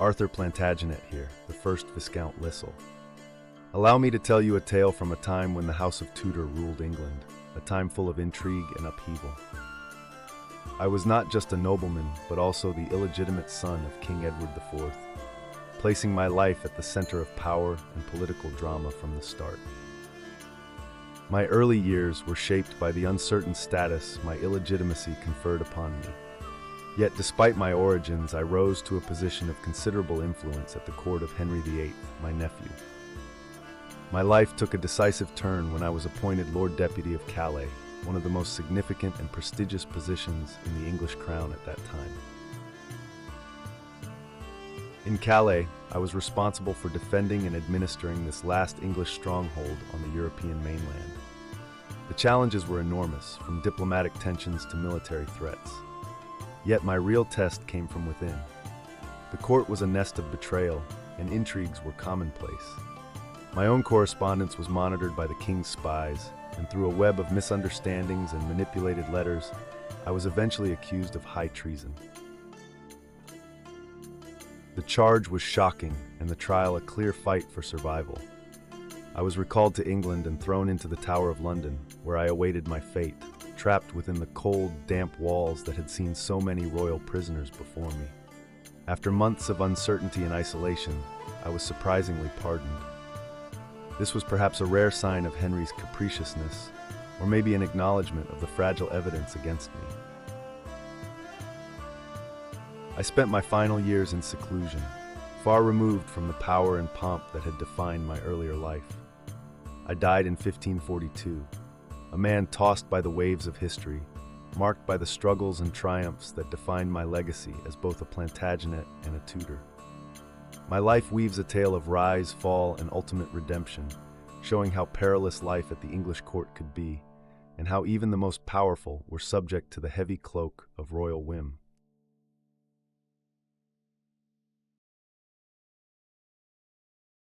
Arthur Plantagenet here, the first Viscount Lisle. Allow me to tell you a tale from a time when the House of Tudor ruled England, a time full of intrigue and upheaval. I was not just a nobleman, but also the illegitimate son of King Edward IV, placing my life at the center of power and political drama from the start. My early years were shaped by the uncertain status my illegitimacy conferred upon me. Yet despite my origins, I rose to a position of considerable influence at the court of Henry VIII, my nephew. My life took a decisive turn when I was appointed Lord Deputy of Calais, one of the most significant and prestigious positions in the English crown at that time. In Calais, I was responsible for defending and administering this last English stronghold on the European mainland. The challenges were enormous, from diplomatic tensions to military threats. Yet my real test came from within. The court was a nest of betrayal, and intrigues were commonplace. My own correspondence was monitored by the king's spies, and through a web of misunderstandings and manipulated letters, I was eventually accused of high treason. The charge was shocking, and the trial a clear fight for survival. I was recalled to England and thrown into the Tower of London, where I awaited my fate, trapped within the cold, damp walls that had seen so many royal prisoners before me. After months of uncertainty and isolation, I was surprisingly pardoned. This was perhaps a rare sign of Henry's capriciousness, or maybe an acknowledgement of the fragile evidence against me. I spent my final years in seclusion, far removed from the power and pomp that had defined my earlier life. I died in 1542, a man tossed by the waves of history, marked by the struggles and triumphs that defined my legacy as both a Plantagenet and a Tudor. My life weaves a tale of rise, fall, and ultimate redemption, showing how perilous life at the English court could be, and how even the most powerful were subject to the heavy cloak of royal whim.